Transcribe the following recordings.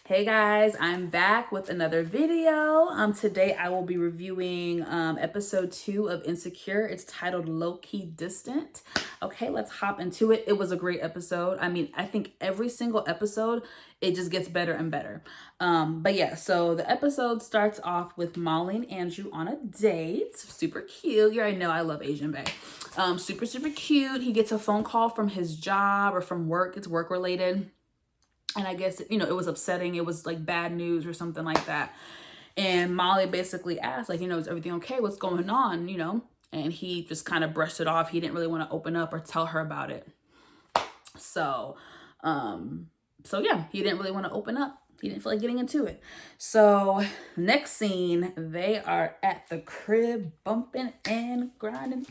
Hey guys, I'm back with another video. Today I will be reviewing episode 2 of Insecure. It's titled Low-Key Distant. Okay, let's hop into it. It was a great episode. I mean, I think every single episode, it just gets better and better. But yeah, so the episode starts off with Molly and Andrew on a date. Super cute. You already know I love Asian bae. Super, super cute. He gets a phone call from his job or from work. It's work related. And I guess, it was upsetting. It was like bad news or something like that. And Molly basically asked, like, is everything okay? What's going on? And he just kind of brushed it off. He didn't really want to open up or tell her about it. So yeah, he didn't really want to open up. He didn't feel like getting into it. So next scene, they are at the crib bumping and grinding.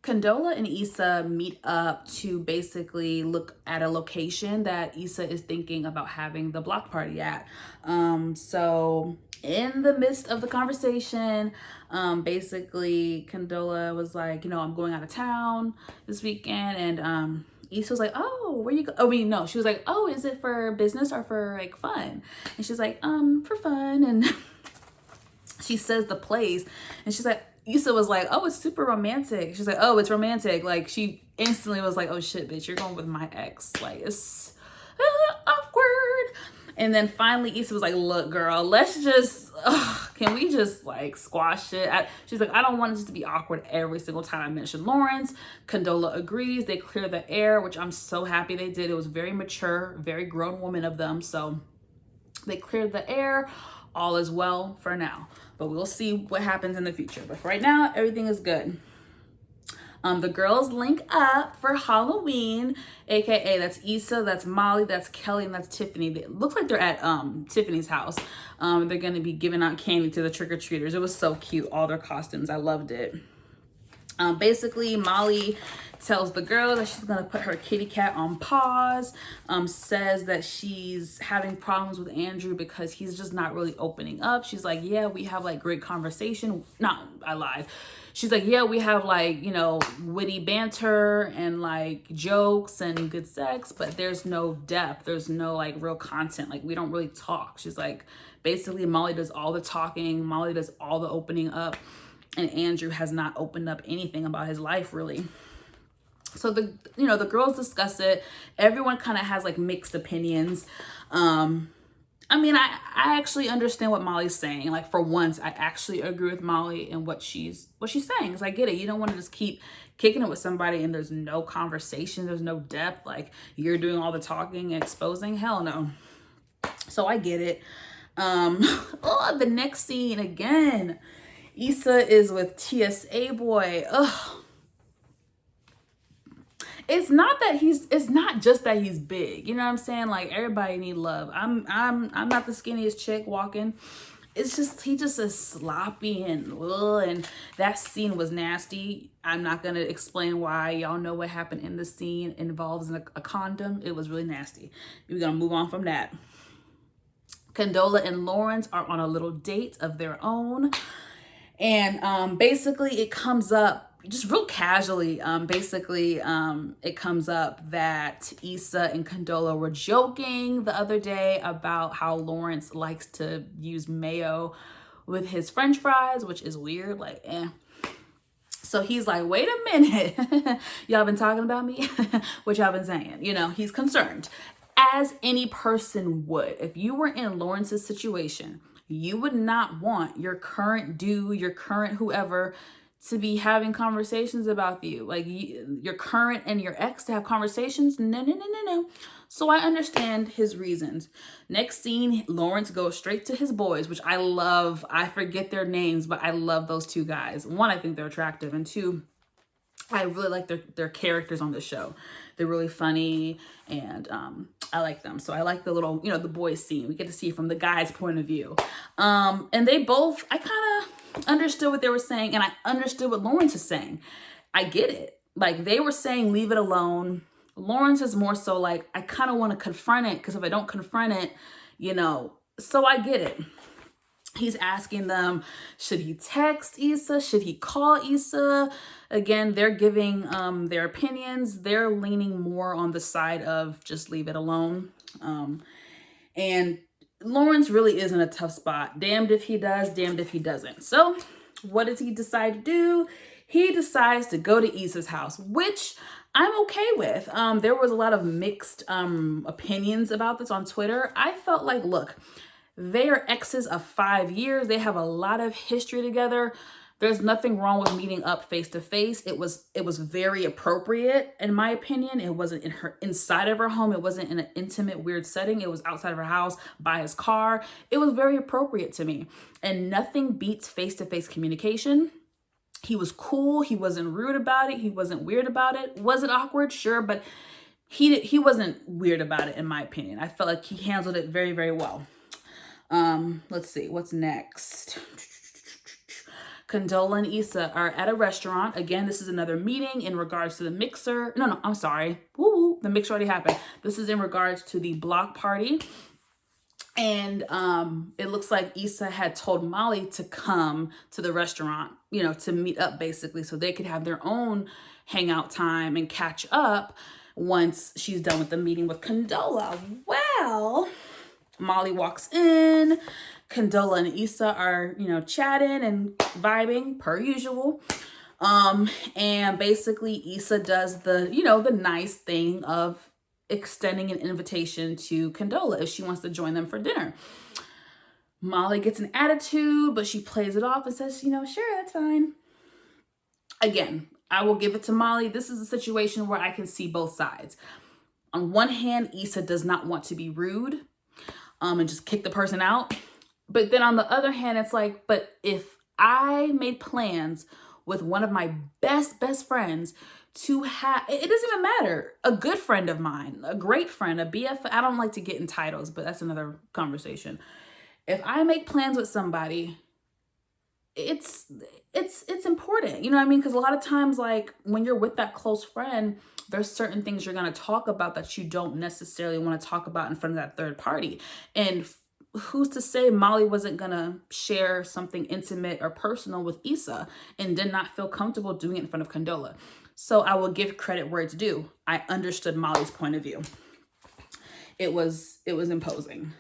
Condola and Issa meet up to basically look at a location that Issa is thinking about having the block party at. So in the midst of the conversation, basically Condola was like, I'm going out of town this weekend, and Issa was like, oh, where you go? Oh, no, she was like, oh, is it for business or for like fun? And she's like, for fun. And she says the place, and she's like, Issa was like, oh, it's super romantic. She's like, oh, it's romantic. Like, she instantly was like, oh shit, bitch, you're going with my ex. Like, it's awkward. And then finally Issa was like, look, girl, let's just, can we just like squash it? She's like, I don't want it to be awkward every single time I mention Lawrence. Condola agrees. They clear the air, which I'm so happy they did. It was very mature, very grown woman of them. So they cleared the air. All is well for now, but we'll see what happens in the future. But for right now, everything is good. The girls link up for Halloween, aka that's Issa, that's Molly, that's Kelly, and that's Tiffany. It looks like they're at Tiffany's house. They're gonna be giving out candy to the trick-or-treaters. It was so cute, all their costumes. I loved it. Basically, Molly tells the girl that she's gonna put her kitty cat on pause, says that she's having problems with Andrew because he's just not really opening up. She's like, yeah, we have like great conversation. I lied. She's like, yeah, we have like, witty banter and like jokes and good sex, but there's no depth. There's no like real content. Like, we don't really talk. She's like, basically, Molly does all the talking. Molly does all the opening up. And Andrew has not opened up anything about his life, really. So the girls discuss it. Everyone kind of has like mixed opinions. I mean, I actually understand what Molly's saying. Like, for once, I actually agree with Molly and what she's saying. Cause I get it. You don't want to just keep kicking it with somebody and there's no conversation, there's no depth. Like, you're doing all the talking and exposing. Hell no. So I get it. The next scene again. Issa is with TSA boy. Ugh. It's not just that he's big. You know what I'm saying? Like, everybody need love. I'm not the skinniest chick walking. It's just, he just is sloppy and that scene was nasty. I'm not gonna explain why. Y'all know what happened in the scene. It involves a condom. It was really nasty. We're gonna move on from that. Condola and Lawrence are on a little date of their own. And basically it comes up just real casually. It comes up that Issa and Condola were joking the other day about how Lawrence likes to use mayo with his French fries, which is weird. Like, So he's like, wait a minute. Y'all been talking about me? What y'all been saying? He's concerned. As any person would. If you were in Lawrence's situation, you would not want your current dude, your current whoever, to be having conversations about you. Like, your current and your ex to have conversations. No. So I understand his reasons. Next scene, Lawrence goes straight to his boys, which I love. I forget their names, but I love those two guys. One, I think they're attractive, and two, I really like their characters on the show. They're really funny, and I like them. So I like the little, the boys scene. We get to see it from the guy's point of view. And they both, I kind of understood what they were saying, and I understood what Lawrence is saying. I get it. Like, they were saying, leave it alone. Lawrence is more so like, I kind of want to confront it, because if I don't confront it, so I get it. He's asking them, should he text Issa? Should he call Issa? Again, they're giving their opinions. They're leaning more on the side of just leave it alone. And Lawrence really is in a tough spot. Damned if he does, damned if he doesn't. So what does he decide to do? He decides to go to Issa's house, which I'm okay with. There was a lot of mixed opinions about this on Twitter. I felt like, look, they are exes of 5 years. They have a lot of history together. There's nothing wrong with meeting up face to face. It was very appropriate, in my opinion. It wasn't inside of her home. It wasn't in an intimate, weird setting. It was outside of her house, by his car. It was very appropriate to me. And nothing beats face-to-face communication. He was cool. He wasn't rude about it. He wasn't weird about it. Was it awkward? Sure, but he wasn't weird about it, in my opinion. I felt like he handled it very, very well. Let's see, what's next? Condola and Issa are at a restaurant. Again, this is another meeting in regards to the mixer. No, I'm sorry. Woo, the mixer already happened. This is in regards to the block party. And it looks like Issa had told Molly to come to the restaurant, you know, to meet up basically, so they could have their own hangout time and catch up once she's done with the meeting with Condola. Well, Molly walks in. Condola and Issa are, you know, chatting and vibing per usual. And basically Issa does the, you know, the nice thing of extending an invitation to Condola if she wants to join them for dinner. Molly gets an attitude, but she plays it off and says, you know, sure, that's fine. Again, I will give it to Molly. This is a situation where I can see both sides. On one hand, Issa does not want to be rude and just kick the person out. But then on the other hand, it's like, but if I made plans with one of my best friends to have, it doesn't even matter, a good friend of mine, a great friend, a BF, I don't like to get in titles, but that's another conversation. If I make plans with somebody, it's important, you know what I mean? Because a lot of times, like when you're with that close friend, there's certain things you're going to talk about that you don't necessarily want to talk about in front of that third party. And who's to say Molly wasn't going to share something intimate or personal with Issa and did not feel comfortable doing it in front of Condola? So I will give credit where it's due. I understood Molly's point of view. It was imposing.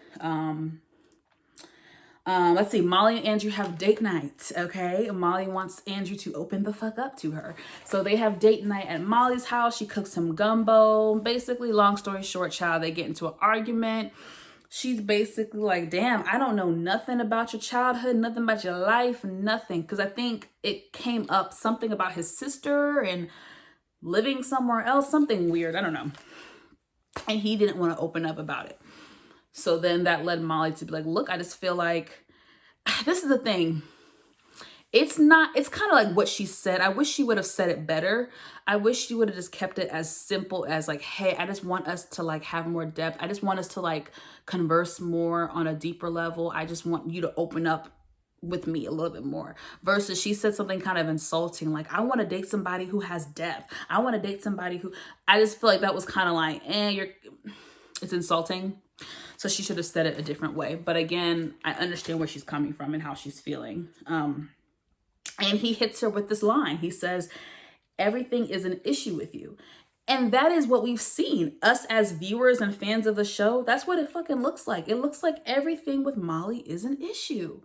Let's see, Molly and Andrew have date night, okay? Molly wants Andrew to open the fuck up to her. So they have date night at Molly's house. She cooks some gumbo. Basically, long story short, child, they get into an argument. She's basically like, damn, I don't know nothing about your childhood, nothing about your life, nothing. Because I think it came up something about his sister and living somewhere else, something weird, I don't know. And he didn't want to open up about it. So then that led Molly to be like, look, I just feel like, this is the thing. It's kind of like what she said. I wish she would have said it better. I wish she would have just kept it as simple as like, hey, I just want us to like have more depth. I just want us to like converse more on a deeper level. I just want you to open up with me a little bit more. Versus she said something kind of insulting, like, I want to date somebody who has depth. I want to date somebody who, I just feel like that was kind of like, it's insulting. So she should have said it a different way. But again, I understand where she's coming from and how she's feeling. And he hits her with this line. He says, everything is an issue with you. And that is what we've seen. Us as viewers and fans of the show, that's what it fucking looks like. It looks like everything with Molly is an issue.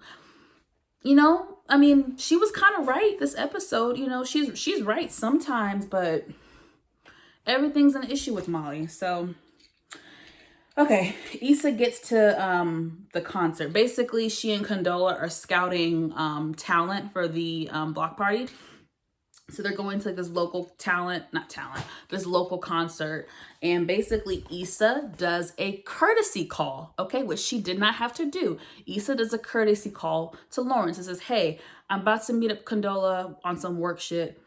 You know, I mean, she was kind of right this episode. You know, she's right sometimes, but everything's an issue with Molly. So, okay, Issa gets to the concert. Basically, she and Condola are scouting talent for the block party. So they're going to like this local this local concert. And basically Issa does a courtesy call, okay, which she did not have to do. Issa does a courtesy call to Lawrence and says, hey, I'm about to meet up Condola on some work shit.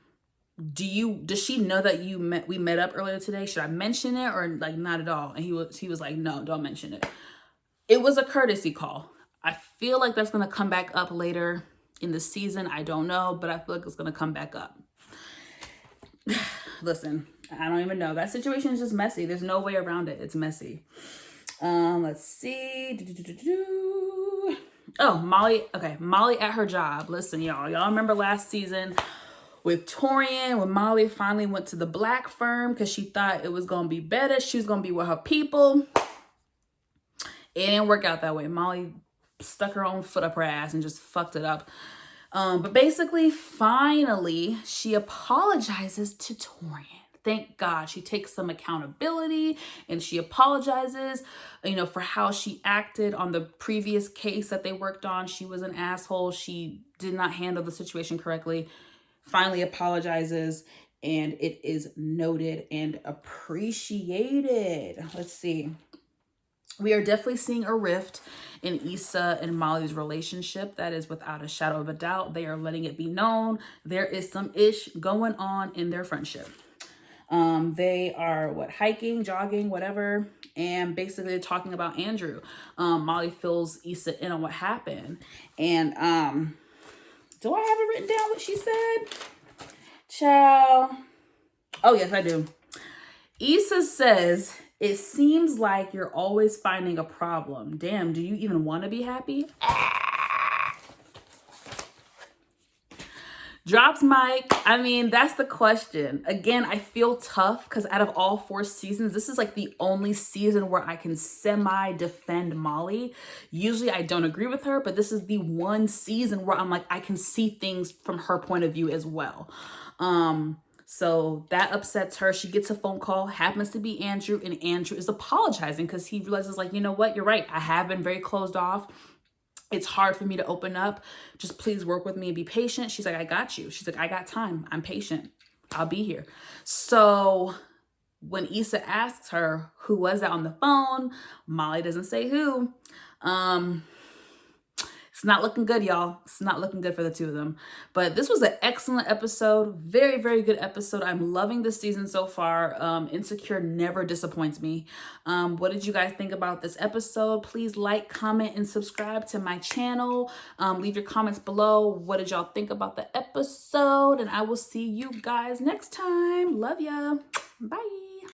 Does she know that we met up earlier today? Should I mention it or like not at all? And he was like, no, don't mention it. It was a courtesy call. I feel like that's gonna come back up later in the season. I don't know, but I feel like it's gonna come back up. Listen, I don't even know. That situation is just messy. There's no way around it. It's messy. Let's see. Oh, Molly. Okay, Molly at her job. Listen, y'all remember last season with Torian, when Molly finally went to the black firm because she thought it was going to be better. She was going to be with her people. It didn't work out that way. Molly stuck her own foot up her ass and just fucked it up. But basically, finally, she apologizes to Torian. Thank God. She takes some accountability and she apologizes, for how she acted on the previous case that they worked on. She was an asshole. She did not handle the situation correctly. Finally apologizes, and it is noted and appreciated. Let's see. We are definitely seeing a rift in Issa and Molly's relationship. That is without a shadow of a doubt. They are letting it be known. There is some ish going on in their friendship. They are hiking, jogging, whatever, and basically talking about Andrew. Molly fills Issa in on what happened. And do I have it written down what she said? Ciao. Oh, yes, I do. Issa says, "It seems like you're always finding a problem. Damn, do you even want to be happy?" Drops mic. I mean, that's the question. Again, I feel tough because out of all 4 seasons, this is the only season where I can semi-defend Molly. Usually I don't agree with her, but this is the one season where I'm I can see things from her point of view as well. So that upsets her. She gets a phone call, happens to be Andrew, and Andrew is apologizing because he realizes you know what, you're right. I have been very closed off. It's hard for me to open up. Just please work with me and be patient. She's like, I got you. She's like, I got time. I'm patient. I'll be here. So when Issa asks her, who was that on the phone? Molly doesn't say who. It's not looking good, y'all. It's not looking good for the 2 of them. But this was an excellent episode. Very, very good episode. I'm loving this season so far. Insecure never disappoints me. What did you guys think about this episode? Please like, comment, and subscribe to my channel. Leave your comments below. What did y'all think about the episode? And I will see you guys next time. Love ya. Bye.